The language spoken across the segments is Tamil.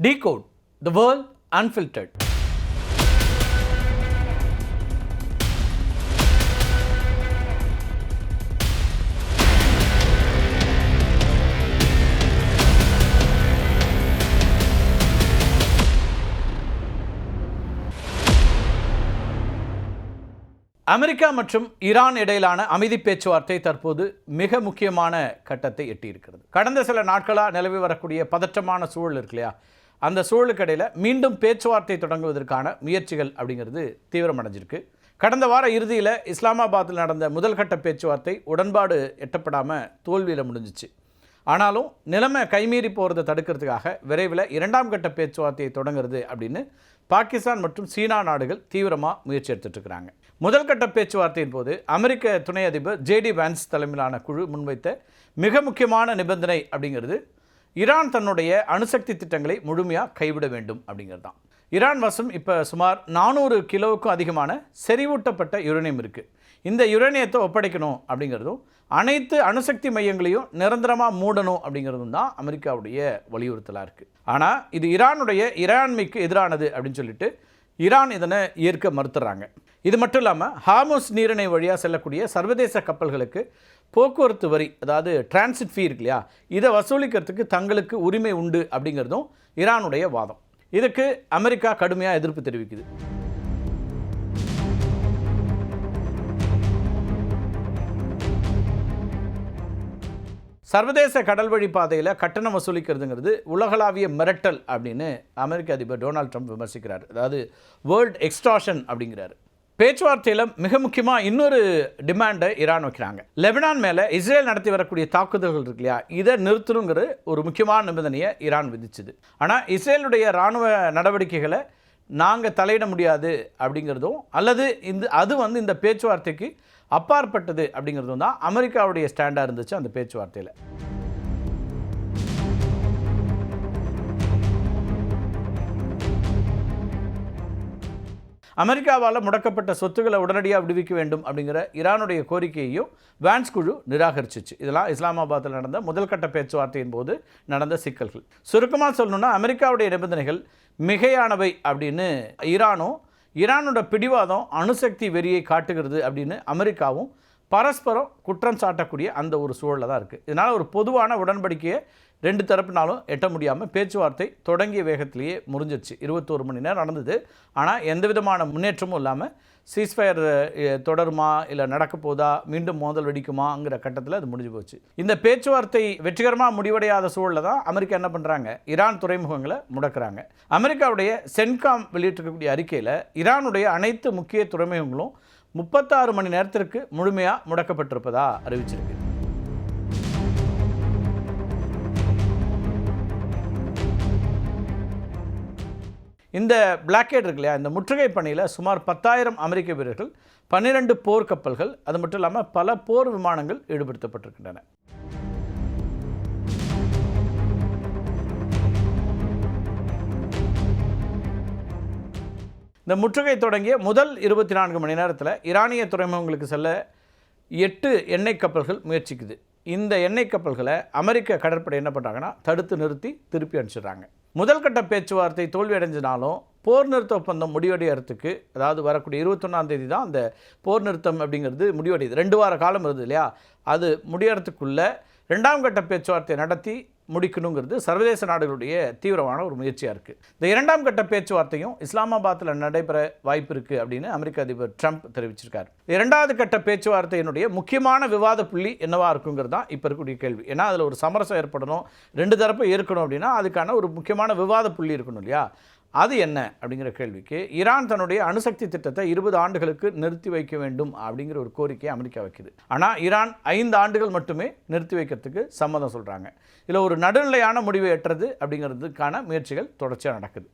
Decode the world unfiltered. America மற்றும் ஈரான் இடையிலான அமைதி பேச்சுவார்த்தை தற்போது மிக முக்கியமான கட்டத்தை எட்டியிருக்கிறது. கடந்த சில நாட்களாக நிலவி வரக்கூடிய பதற்றமான சூழல் இருக்கு இல்லையா, அந்த சூழலுக்கு இடையில் மீண்டும் பேச்சுவார்த்தை தொடங்குவதற்கான முயற்சிகள் அப்படிங்கிறது தீவிரமடைஞ்சிருக்கு. கடந்த வார இறுதியில் இஸ்லாமாபாத்தில் நடந்த முதல் கட்ட பேச்சுவார்த்தை உடன்பாடு எட்டப்படாமல் தோல்வியில் முடிஞ்சிச்சு. ஆனாலும் நிலைமை கைமீறி போகிறத தடுக்கிறதுக்காக விரைவில் இரண்டாம் கட்ட பேச்சுவார்த்தையை தொடங்குறது அப்படின்னு பாகிஸ்தான் மற்றும் சீனா நாடுகள் தீவிரமாக முயற்சி எடுத்துகிட்ருக்கிறாங்க. முதல் கட்ட பேச்சுவார்த்தையின் போது அமெரிக்க துணை அதிபர் ஜேடி வான்ஸ் தலைமையிலான குழு முன்வைத்த மிக முக்கியமான நிபந்தனை அப்படிங்கிறது ஈரான் தன்னுடைய அணுசக்தி திட்டங்களை முழுமையாக கைவிட வேண்டும் அப்படிங்கிறது தான். ஈரான் வசம் இப்போ சுமார் 400 கிலோவுக்கும் அதிகமான செறிவூட்டப்பட்ட யுரேனியம் இருக்குது. இந்த யுரேனியத்தை ஒப்படைக்கணும் அப்படிங்கிறதும் அனைத்து அணுசக்தி மையங்களையும் நிரந்தரமாக மூடணும் அப்படிங்கிறதும் தான் அமெரிக்காவுடைய வலியுறுத்தலாக இருக்குது. ஆனால் இது ஈரானுடைய இறையாண்மைக்கு எதிரானது அப்படின்னு சொல்லிட்டு ஈரான் இதனை ஏற்க மறுத்துறாங்க. இது மட்டும் இல்லாமல் ஹார்முஸ் நீரிணை வழியாக செல்லக்கூடிய சர்வதேச கப்பல்களுக்கு போக்குவரத்து வரி, அதாவது டிரான்சிட் ஃபீ இருக்கு இல்லையா, இதை வசூலிக்கிறதுக்கு தங்களுக்கு உரிமை உண்டு அப்படிங்கிறதும் ஈரானுடைய வாதம். இதுக்கு அமெரிக்கா கடுமையாக எதிர்ப்பு தெரிவிக்குது. சர்வதேச கடல் வழி பாதையில் கட்டணம் வசூலிக்கிறதுங்கிறது உலகளாவிய மிரட்டல் அப்படின்னு அமெரிக்க அதிபர் டொனால்ட் ட்ரம்ப் விமர்சிக்கிறார். அதாவது வேர்ல்டு எக்ஸ்டார்ஷன் அப்படிங்கிறாரு. பேச்சுவார்த்தையில் மிக முக்கியமாக இன்னொரு டிமாண்டை ஈரான் வைக்கிறாங்க. லெபனான் மேலே இஸ்ரேல் நடத்தி வரக்கூடிய தாக்குதல்கள் இருக்கு இல்லையா, இதை நிறுத்தணுங்கிற ஒரு முக்கியமான நிபந்தனையை ஈரான் விதிச்சுது. ஆனால் இஸ்ரேலுடைய இராணுவ நடவடிக்கைகளை நாங்கள் தலையிட முடியாது அப்படிங்கிறதும், அல்லது இந்த பேச்சுவார்த்தைக்கு அப்பாற்பட்டது அப்படிங்கிறதும் தான் அமெரிக்காவுடைய ஸ்டாண்டாக இருந்துச்சு அந்த பேச்சுவார்த்தையில். அமெரிக்காவால் முடக்கப்பட்ட சொத்துக்களை உடனடியாக விடுவிக்க வேண்டும் அப்படிங்கிற ஈரானுடைய கோரிக்கையையும் வான்ஸ் குழு நிராகரிச்சிச்சு. இதெல்லாம் இஸ்லாமாபாத்தில் நடந்த முதல் கட்ட பேச்சுவார்த்தையின் போது நடந்த சிக்கல்கள். சுருக்கமாக சொல்லணும்னா அமெரிக்காவுடைய நிபந்தனைகள் மிகையானவை அப்படின்னு ஈரானோட பிடிவாதம் அணுசக்தி வெறியை காட்டுகிறது அப்படின்னு அமெரிக்காவும் பரஸ்பரம் குற்றம் சாட்டக்கூடிய அந்த ஒரு சூழலில் தான் இருக்குது. இதனால் ஒரு பொதுவான உடன்படிக்கையை ரெண்டு தரப்பினாலும் எட்ட முடியாமல் பேச்சுவார்த்தை தொடங்கிய வேகத்திலேயே முறிஞ்சிச்சு. 21 மணி நேரம் நடந்தது. ஆனால் எந்த விதமான முன்னேற்றமும் இல்லாமல் சீஸ்ஃபயர் தொடருமா, இல்லை நடக்க போதா, மீண்டும் மோதல் வெடிக்குமாங்கிற கட்டத்தில் அது முடிஞ்சு போச்சு. இந்த பேச்சுவார்த்தை வெற்றிகரமாக முடிவடையாத சூழலில் தான் அமெரிக்கா என்ன பண்ணுறாங்க, ஈரான் துறைமுகங்களை முடக்கிறாங்க. அமெரிக்காவுடைய சென்காம் வெளியிட்டிருக்கக்கூடிய அறிக்கையில் ஈரானுடைய அனைத்து முக்கிய துறைமுகங்களும் 36 மணி நேரத்திற்கு முழுமையாக முடக்கப்பட்டிருப்பதா அறிவிச்சிருக்கு. இந்த பிளாக்கேட் இருக்கு இல்லையா, இந்த முற்றுகை பணியில் சுமார் 10,000 அமெரிக்க வீரர்கள், 12 போர் கப்பல்கள், அது மட்டும் இல்லாமல் பல போர் விமானங்கள் ஈடுபடுத்தப்பட்டிருக்கின்றன. இந்த முற்றுகை தொடங்கிய முதல் 24 மணி நேரத்தில் ஈரானிய துறைமுகங்களுக்கு செல்ல 8 எண்ணெய் கப்பல்கள் முயற்சிக்குது. இந்த எண்ணெய் கப்பல்களை அமெரிக்க கடற்படை என்ன பண்ணுறாங்கன்னா தடுத்து நிறுத்தி திருப்பி அனுப்பிச்சிடுறாங்க. முதல் கட்ட பேச்சுவார்த்தை தோல்வி அடைஞ்சினாலும் போர் நிறுத்த ஒப்பந்தம் முடிவடைகிறதுக்கு, அதாவது வரக்கூடிய 21ஆம் தேதி தான் அந்த போர் நிறுத்தம் அப்படிங்கிறது முடிவடையுது. 2 வார காலம் வருது இல்லையா, அது முடியறதுக்குள்ளே இரண்டாம் கட்ட பேச்சுவார்த்தை நடத்தி முடிக்கணுங்கிறது சர்வதேச நாடுகளுடைய தீவிரமான ஒரு முயற்சியாக இருக்குது. இந்த இரண்டாம் கட்ட பேச்சுவார்த்தையும் இஸ்லாமாபாத்தில் நடைபெற வாய்ப்பு இருக்குது அப்படின்னு அமெரிக்க அதிபர் ட்ரம்ப் தெரிவிச்சிருக்கார். இரண்டாவது கட்ட பேச்சுவார்த்தையினுடைய முக்கியமான விவாத புள்ளி என்னவா இருக்குங்கிறது தான் இப்போ இருக்கக்கூடிய கேள்வி. ஏன்னா அதில் ஒரு சமரசம் ஏற்படணும், 2 தரப்பு இருக்கணும் அப்படின்னா அதுக்கான ஒரு முக்கியமான விவாத புள்ளி இருக்கணும் இல்லையா. அது என்ன அப்படிங்கிற கேள்விக்கு ஈரான் தன்னுடைய அணுசக்தி திட்டத்தை 20 ஆண்டுகளுக்கு நிறுத்தி வைக்க வேண்டும் அப்படிங்கிற ஒரு கோரிக்கையை அமெரிக்கா வைக்குது. ஆனால் ஈரான் 5 ஆண்டுகள் மட்டுமே நிறுத்தி வைக்கிறதுக்கு சம்மதம் சொல்கிறாங்க. இதில் ஒரு நடுநிலையான முடிவை எட்டுறது அப்படிங்கிறதுக்கான முயற்சிகள் தொடர்ச்சியாக நடக்குது.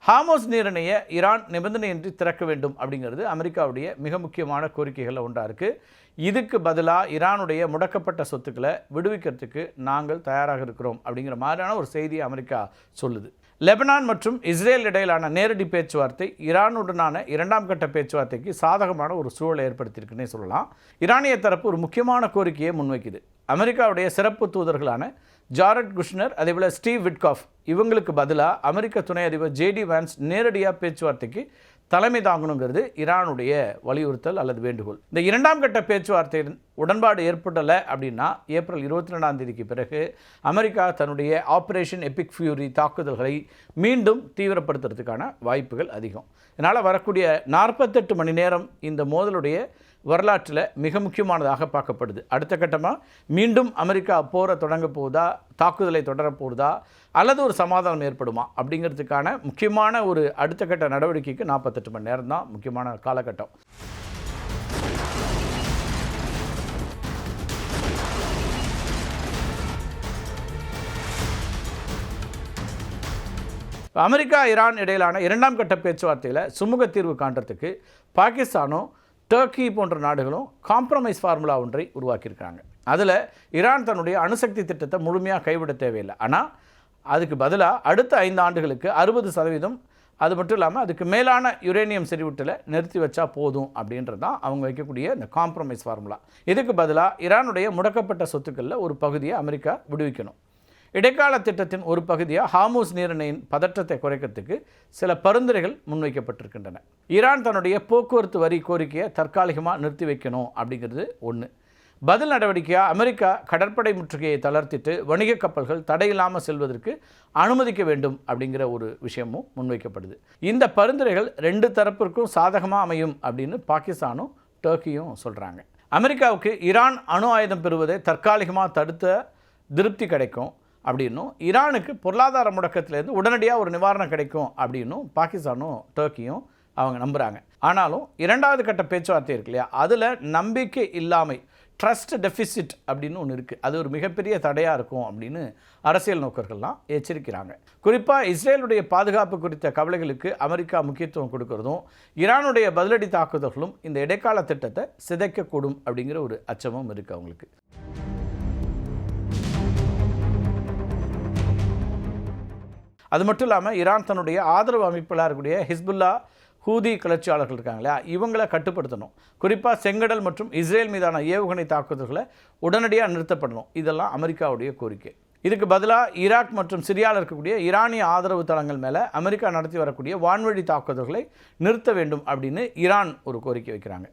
ஹார்முஸ் நீரிணையை ஈரான் நிபந்தனையின்றி திறக்க வேண்டும் அப்படிங்கிறது அமெரிக்காவுடைய மிக முக்கியமான கோரிக்கைகளில் ஒன்றாக இருக்குது. இதுக்கு பதிலாக ஈரானுடைய முடக்கப்பட்ட சொத்துக்களை விடுவிக்கிறதுக்கு நாங்கள் தயாராக இருக்கிறோம் அப்படிங்கிற மாதிரியான ஒரு செய்தியை அமெரிக்கா சொல்லுது. லெபனான் மற்றும் இஸ்ரேல் இடையிலான நேரடி பேச்சுவார்த்தை ஈரானுடனான இரண்டாம் கட்ட பேச்சுவார்த்தைக்கு சாதகமான ஒரு சூழலை ஏற்படுத்தியிருக்குன்னே சொல்லலாம். ஈரானிய தரப்பு ஒரு முக்கியமான கோரிக்கையை முன்வைக்குது. அமெரிக்காவுடைய சிறப்பு தூதர்களான ஜாரட் குஷ்னர், அதேபோல் ஸ்டீவ் விட்காஃப் இவங்களுக்கு பதிலாக அமெரிக்க துணை அதிபர் ஜேடி வான்ஸ் நேரடியாக பேச்சுவார்த்தைக்கு தலைமை தாங்கணுங்கிறது ஈரானுடைய வலியுறுத்தல் அல்லது வேண்டுகோள். இந்த இரண்டாம் கட்ட பேச்சுவார்த்தையின் உடன்பாடு ஏற்படலை அப்படின்னா ஏப்ரல் 22ஆம் தேதிக்கு பிறகு அமெரிக்கா தன்னுடைய ஆப்ரேஷன் எபிக் ஃபியூரி தாக்குதல்களை மீண்டும் தீவிரப்படுத்துறதுக்கான வாய்ப்புகள் அதிகம். இதனால் வரக்கூடிய 48 மணி நேரம் இந்த மோதலுடைய வரலாற்றில் மிக முக்கியமானதாக பார்க்கப்படுது. அடுத்த கட்டமாக மீண்டும் அமெரிக்கா போரை தொடங்க போகுதா, தாக்குதலை தொடரப்போகுதா, அல்லது ஒரு சமாதானம் ஏற்படுமா அப்படிங்கிறதுக்கான முக்கியமான ஒரு அடுத்த கட்ட நடவடிக்கைக்கு 48 மணி நேரம் தான் முக்கியமான காலகட்டம். அமெரிக்கா ஈரான் இடையிலான இரண்டாம் கட்ட பேச்சுவார்த்தையில் சுமூக தீர்வு காண்றதுக்கு பாகிஸ்தானும் டர்க்கி போன்ற நாடுகளும் காம்ப்ரமைஸ் ஃபார்முலா ஒன்றை உருவாக்கியிருக்காங்க. அதில் ஈரான் தன்னுடைய அணுசக்தி திட்டத்தை முழுமையாக கைவிட தேவையில்லை. ஆனால் அதுக்கு பதிலாக அடுத்த 5 ஆண்டுகளுக்கு 60%, அது மட்டும் இல்லாமல் அதுக்கு மேலான யுரேனியம் செறிவூட்டலை நிறுத்தி வச்சா போதும் அப்படின்றது தான் அவங்க வைக்கக்கூடிய இந்த காம்ப்ரமைஸ் ஃபார்முலா. இதுக்கு பதிலாக ஈரானுடைய முடக்கப்பட்ட சொத்துக்களில் ஒரு பகுதியை அமெரிக்கா விடுவிக்கணும். இடைக்கால திட்டத்தின் ஒரு பகுதியாக ஹார்முஸ் நீரிணையின் பதற்றத்தை குறைக்கிறதுக்கு சில பரிந்துரைகள் முன்வைக்கப்பட்டிருக்கின்றன. ஈரான் தன்னுடைய போக்குவரத்து வரி கோரிக்கையை தற்காலிகமாக நிறுத்தி வைக்கணும் அப்படிங்கிறது ஒன்று. பதில் நடவடிக்கையாக அமெரிக்கா கடற்படை முற்றுகையை தளர்த்திட்டு வணிக கப்பல்கள் தடையில்லாமல் செல்வதற்கு அனுமதிக்க வேண்டும் அப்படிங்கிற ஒரு விஷயமும் முன்வைக்கப்படுது. இந்த பரிந்துரைகள் 2 தரப்பிற்கும் சாதகமாக அமையும் அப்படின்னு பாகிஸ்தானும் டர்க்கியும் சொல்கிறாங்க. அமெரிக்காவுக்கு ஈரான் அணு ஆயுதம் பெறுவதை தற்காலிகமாக தடுத்த திருப்தி கிடைக்கும் அப்படின்னும், ஈரானுக்கு பொருளாதார முடக்கத்திலேருந்து உடனடியாக ஒரு நிவாரணம் கிடைக்கும் அப்படின்னும் பாகிஸ்தானும் டர்க்கியும் அவங்க நம்புகிறாங்க. ஆனாலும் இரண்டாவது கட்ட பேச்சுவார்த்தை இருக்கு இல்லையா, அதில் நம்பிக்கை இல்லாமை, ட்ரஸ்ட் டெஃபிசிட் அப்படின்னு ஒன்று இருக்குது. அது ஒரு மிகப்பெரிய தடையாக இருக்கும் அப்படின்னு அரசியல் நோக்கர்கள்லாம் எச்சரிக்கிறாங்க. குறிப்பாக இஸ்ரேலுடைய பாதுகாப்பு குறித்த கவலைகளுக்கு அமெரிக்கா முக்கியத்துவம் கொடுக்கறதும் ஈரானுடைய பதிலடி தாக்குதல்களும் இந்த இடைக்கால திட்டத்தை சிதைக்கக்கூடும் அப்படிங்கிற ஒரு அச்சமும் இருக்குது அவங்களுக்கு. அது மட்டும் இல்லாமல் ஈரான் தன்னுடைய ஆதரவு அமைப்புகளாக இருக்கக்கூடிய ஹிஸ்புல்லா, ஹூதி கிளர்ச்சியாளர்கள் இருக்காங்க இல்லையா, இவங்களை கட்டுப்படுத்தணும். குறிப்பாக செங்கடல் மற்றும் இஸ்ரேல் மீதான ஏவுகணை தாக்குதல்களை உடனடியாக நிறுத்தப்படணும். இதெல்லாம் அமெரிக்காவுடைய கோரிக்கை. இதுக்கு பதிலாக ஈராக் மற்றும் சிரியாவில் இருக்கக்கூடிய ஈரானிய ஆதரவு தளங்கள் மேலே அமெரிக்கா நடத்தி வரக்கூடிய வான்வழி தாக்குதல்களை நிறுத்த வேண்டும் அப்படின்னு ஈரான் ஒரு கோரிக்கை வைக்கிறாங்க.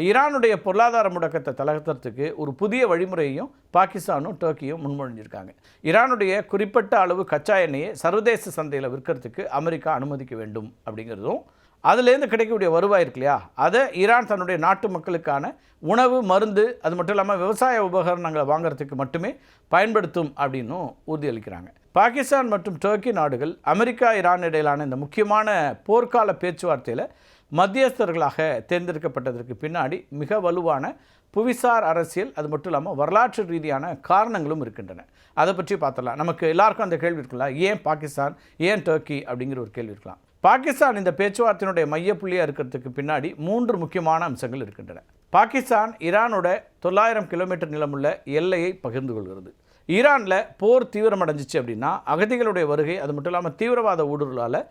ஈரானுடைய பொருளாதார முடக்கத்தை தளர்த்துறதுக்கு ஒரு புதிய வழிமுறையையும் பாகிஸ்தானும் டர்க்கியும் முன்மொழிஞ்சிருக்காங்க. ஈரானுடைய குறிப்பிட்ட அளவு கச்சா எண்ணெயை சர்வதேச சந்தையில் விற்கிறதுக்கு அமெரிக்கா அனுமதிக்க வேண்டும் அப்படிங்கிறதும், அதுலேருந்து கிடைக்கக்கூடிய வருவாய் இருக்கு இல்லையா, அதை ஈரான் தன்னுடைய நாட்டு மக்களுக்கான உணவு, மருந்து, அது மட்டும் இல்லாமல் விவசாய உபகரணங்களை வாங்கிறதுக்கு மட்டுமே பயன்படுத்தும் அப்படின்னும் உறுதியளிக்கிறாங்க. பாகிஸ்தான் மற்றும் டர்க்கி நாடுகள் அமெரிக்கா ஈரான் இடையிலான இந்த முக்கியமான போர்க்கால பேச்சுவார்த்தையில் மத்தியஸ்தர்களாக தேர்ந்தெடுக்கப்பட்டதற்கு பின்னாடி மிக வலுவான புவிசார் அரசியல், அது மட்டும் இல்லாமல் வரலாற்று ரீதியான காரணங்களும் இருக்கின்றன. அதை பற்றி பார்த்தலாம். நமக்கு எல்லாருக்கும் அந்த கேள்வி இருக்கலாம், ஏன் பாகிஸ்தான், ஏன் டர்க்கி அப்படிங்கிற ஒரு கேள்வி இருக்கலாம். பாகிஸ்தான் இந்த பேச்சுவார்த்தையினுடைய மையப்புள்ளியாக இருக்கிறதுக்கு பின்னாடி 3 முக்கியமான அம்சங்கள் இருக்கின்றன. பாகிஸ்தான் ஈரானோட 900 கிலோமீட்டர் நிலமுள்ள எல்லையை பகிர்ந்து கொள்கிறது. ஈரானில் போர் தீவிரமடைஞ்சிச்சு அப்படின்னா அகதிகளுடைய வருகை, அது மட்டும் இல்லாமல் தீவிரவாத ஊடுருவலால்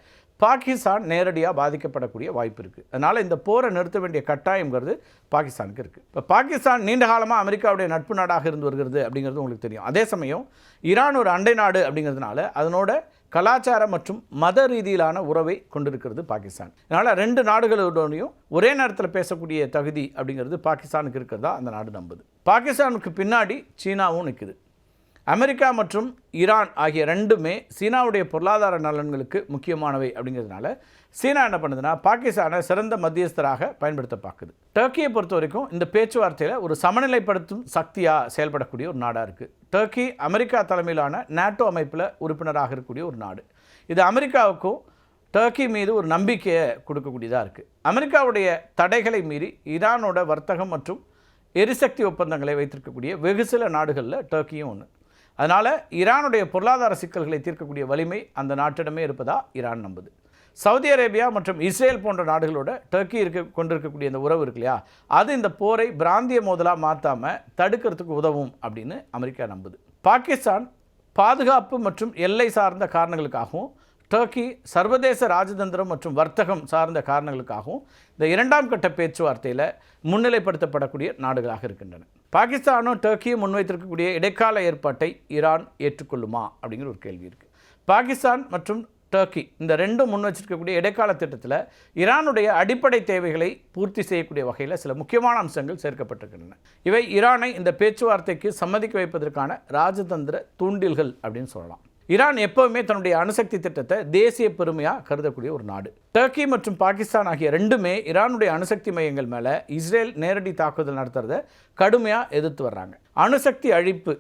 பாகிஸ்தான் நேரடியாக பாதிக்கப்படக்கூடிய வாய்ப்பு இருக்குது. அதனால் இந்த போரை நிறுத்த வேண்டிய கட்டாயங்கிறது பாகிஸ்தானுக்கு இருக்குது. இப்போ பாகிஸ்தான் நீண்ட காலமாக அமெரிக்காவுடைய நட்பு நாடாக இருந்து வருகிறது அப்படிங்கிறது உங்களுக்கு தெரியும். அதே சமயம் ஈரான் ஒரு அண்டை நாடு அப்படிங்கிறதுனால அதனோட கலாச்சார மற்றும் மத ரீதியிலான உறவை கொண்டிருக்கிறது பாகிஸ்தான். அதனால் 2 நாடுகளோடையும் ஒரே நேரத்தில் பேசக்கூடிய தகுதி அப்படிங்கிறது பாகிஸ்தானுக்கு இருக்கிறதா அந்த நாடு நம்புது. பாகிஸ்தானுக்கு பின்னாடி சீனாவும் நிற்குது. அமெரிக்கா மற்றும் ஈரான் ஆகிய 2மே சீனாவுடைய பொருளாதார நலன்களுக்கு முக்கியமானவை அப்படிங்கிறதுனால சீனா என்ன பண்ணுதுன்னா பாகிஸ்தானை சிறந்த மத்தியஸ்தராக பயன்படுத்த பார்க்குது. டர்க்கியை பொறுத்த வரைக்கும் இந்த பேச்சுவார்த்தையில் ஒரு சமநிலைப்படுத்தும் சக்தியாக செயல்படக்கூடிய ஒரு நாடாக இருக்குது. டர்க்கி அமெரிக்கா தலைமையிலான நேட்டோ அமைப்பில் உறுப்பினராக இருக்கக்கூடிய ஒரு நாடு. இது அமெரிக்காவுக்கும் டர்க்கி மீது ஒரு நம்பிக்கையை கொடுக்கக்கூடியதாக இருக்குது. அமெரிக்காவுடைய தடைகளை மீறி ஈரானோட வர்த்தகம் மற்றும் எரிசக்தி ஒப்பந்தங்களை வைத்திருக்கக்கூடிய வெகு சில நாடுகளில் டர்க்கியும் ஒன்று. அதனால் ஈரானுடைய பொருளாதார சிக்கல்களை தீர்க்கக்கூடிய வலிமை அந்த நாட்டிடமே இருப்பதா ஈரான் நம்புது. சவுதி அரேபியா மற்றும் இஸ்ரேல் போன்ற நாடுகளோட டர்க்கி கொண்டிருக்கக்கூடிய இந்த உறவு இருக்கு இல்லையா, அது இந்த போரை பிராந்திய மோதலாக மாற்றாமல் தடுக்கிறதுக்கு உதவும் அப்படின்னு அமெரிக்கா நம்புது. பாகிஸ்தான் பாதுகாப்பு மற்றும் எல்லை சார்ந்த காரணங்களுக்காகவும் டர்க்கி சர்வதேச ராஜதந்திரம் மற்றும் வர்த்தகம் சார்ந்த காரணங்களுக்காகவும் இந்த இரண்டாம் கட்ட பேச்சுவார்த்தையில் முன்னிலைப்படுத்தப்படக்கூடிய நாடுகளாக இருக்கின்றன. பாகிஸ்தானும் டர்க்கியும் முன்வைத்திருக்கக்கூடிய இடைக்கால ஏற்பாட்டை ஈரான் ஏற்றுக்கொள்ளுமா அப்படிங்கிற ஒரு கேள்வி இருக்குது. பாகிஸ்தான் மற்றும் டர்க்கி இந்த ரெண்டும் முன் வச்சிருக்கக்கூடிய இடைக்கால திட்டத்தில் ஈரானுடைய அடிப்படை தேவைகளை பூர்த்தி செய்யக்கூடிய வகையில் சில முக்கியமான அம்சங்கள் சேர்க்கப்பட்டிருக்கின்றன. இவை ஈரானை இந்த பேச்சுவார்த்தைக்கு சம்மதிக்க வைப்பதற்கான ராஜதந்திர தூண்டில்கள் அப்படின்னு சொல்லலாம். ஈரான் எப்போவுமே தன்னுடைய அணுசக்தி திட்டத்தை தேசிய பெருமையாக கருதக்கூடிய ஒரு நாடு. டர்க்கி மற்றும் பாகிஸ்தான் ஆகிய ரெண்டுமே ஈரானுடைய அணுசக்தி மையங்கள் மேலே இஸ்ரேல் நேரடி தாக்குதல் நடத்துறதை கடுமையாக எதிர்த்து வர்றாங்க. அணுசக்தி அழிப்பு,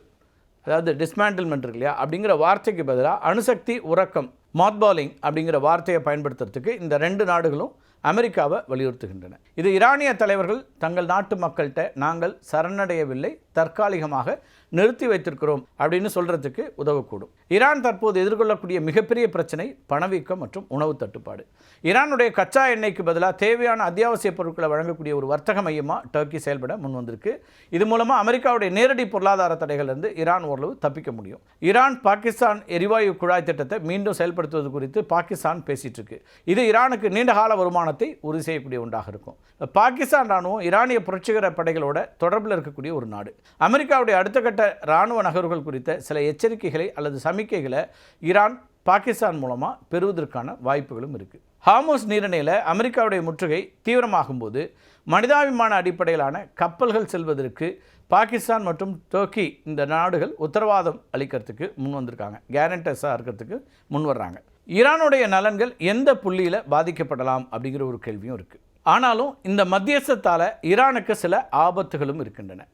அதாவது டிஸ்மேண்டில்மெண்ட் இருக்கு இல்லையா, அப்படிங்கிற வார்த்தைக்கு பதிலாக அணுசக்தி உறக்கம், மாத்பாலிங் அப்படிங்கிற வார்த்தையை பயன்படுத்துறதுக்கு இந்த ரெண்டு நாடுகளும் அமெரிக்காவை வலியுறுத்துகின்றன. இது ஈரானிய தலைவர்கள் தங்கள் நாட்டு மக்கள்கிட்ட நாங்கள் சரணடையவில்லை, தற்காலிகமாக நிறுத்தி வைத்திருக்கிறோம் அப்படின்னு சொல்கிறதுக்கு உதவக்கூடும். ஈரான் தற்போது எதிர்கொள்ளக்கூடிய மிகப்பெரிய பிரச்சனை பணவீக்கம் மற்றும் உணவு தட்டுப்பாடு. ஈரானுடைய கச்சா எண்ணெய்க்கு பதிலாக தேவையான அத்தியாவசிய பொருட்களை வழங்கக்கூடிய ஒரு வர்த்தக மையமாக டர்க்கி செயல்பட முன் வந்திருக்கு. இது மூலமாக அமெரிக்காவுடைய நேரடி பொருளாதார தடைகளிலிருந்து ஈரான் ஓரளவு தப்பிக்க முடியும். ஈரான் பாகிஸ்தான் எரிவாயு குழாய் திட்டத்தை மீண்டும் செயல்படுத்துவது குறித்து பாகிஸ்தான் பேசிட்டு இருக்கு. இது ஈரானுக்கு நீண்டகால வருமானத்தை உறுதி செய்யக்கூடிய ஒன்றாக இருக்கும். பாகிஸ்தான் ராணுவம் ஈரானிய புரட்சிகர படைகளோட தொடர்பில் இருக்கக்கூடிய ஒரு நாடு. அமெரிக்காவுடைய அடுத்த கட்ட இராணுவ நகர்வுகள் குறித்த சில எச்சரிக்கைகளை அல்லது சமிக்கைகளை ஈரான் பாகிஸ்தான் மூலமாக பெறுவதற்கான வாய்ப்புகளும் இருக்குது. ஹார்முஸ் நீரிணையில் அமெரிக்காவுடைய முற்றுகை தீவிரமாகும் போது மனிதாபிமான அடிப்படையிலான கப்பல்கள் செல்வதற்கு பாகிஸ்தான் மற்றும் டர்க்கி இந்த நாடுகள் உத்தரவாதம் அளிக்கிறதுக்கு முன் வந்திருக்காங்க, கேரண்டர்ஸாக இருக்கிறதுக்கு முன் வர்றாங்க. ஈரானுடைய நலன்கள் எந்த புள்ளியில் பாதிக்கப்படலாம் அப்படிங்கிற ஒரு கேள்வியும் இருக்குது. ஆனாலும் இந்த மத்தியஸ்தத்தால் ஈரானுக்கு சில ஆபத்துகளும் இருக்கின்றன.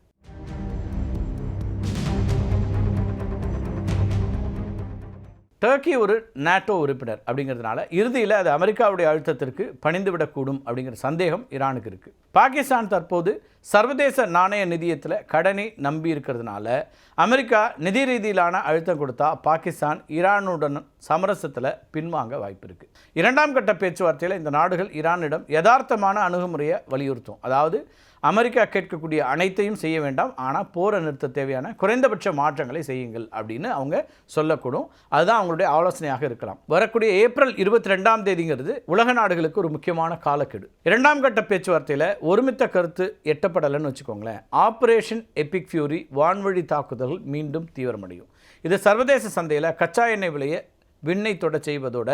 டர்க்கி ஒரு நேட்டோ உறுப்பினர் அப்படிங்கிறதுனால இறுதியில் அது அமெரிக்காவுடைய அழுத்தத்திற்கு பணிந்துவிடக்கூடும் அப்படிங்கிற சந்தேகம் ஈரானுக்கு இருக்குது. பாகிஸ்தான் தற்போது சர்வதேச நாணய நிதியத்தில் கடனை நம்பி இருக்கிறதுனால அமெரிக்கா நிதி ரீதியிலான அழுத்தம் கொடுத்தா பாகிஸ்தான் ஈரானுடன் சமரசத்தில் பின்வாங்க வாய்ப்பு இருக்குது. இரண்டாம் கட்ட பேச்சுவார்த்தையில் இந்த நாடுகள் ஈரானிடம் யதார்த்தமான அணுகுமுறையை வலியுறுத்தும். அதாவது அமெரிக்கா கேட்கக்கூடிய அனைத்தையும் செய்ய வேண்டாம், ஆனால் போரை நிறுத்த தேவையான குறைந்தபட்ச மாற்றங்களை செய்யுங்கள் அப்படின்னு அவங்க சொல்லக்கூடும். அதுதான் அவங்களுடைய ஆலோசனையாக இருக்கலாம். வரக்கூடிய ஏப்ரல் 22ஆம் தேதிங்கிறது உலக நாடுகளுக்கு ஒரு முக்கியமான காலக்கெடு. இரண்டாம் கட்ட பேச்சுவார்த்தையில் ஒருமித்த கருத்து எட்டப்படலைன்னு வச்சுக்கோங்களேன், ஆப்ரேஷன் எபிக் ஃபியூரி வான்வழி தாக்குதல்கள் மீண்டும் தீவிரமடையும். இது சர்வதேச சந்தையில் கச்சா எண்ணெய் விலையை விண்ணை தொட செய்வதோட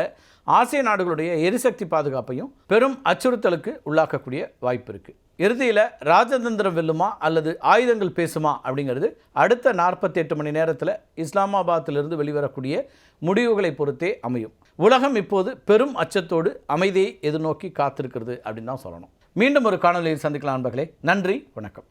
ஆசிய நாடுகளுடைய எரிசக்தி பாதுகாப்பையும் பெரும் அச்சுறுத்தலுக்கு உள்ளாக்கக்கூடிய வாய்ப்பு இருக்குது. இறுதியில் ராஜதந்திரம் வெல்லுமா அல்லது ஆயுதங்கள் பேசுமா அப்படிங்கிறது அடுத்த 48 மணி நேரத்தில் இஸ்லாமாபாத்திலிருந்து வெளிவரக்கூடிய முடிவுகளை பொறுத்தே அமையும். உலகம் இப்போது பெரும் அச்சத்தோடு அமைதியை எதிர்நோக்கி காத்திருக்கிறது அப்படின்னு தான் சொல்லணும். மீண்டும் ஒரு காணொலியில் சந்திக்கலாம் நண்பர்களே. நன்றி, வணக்கம்.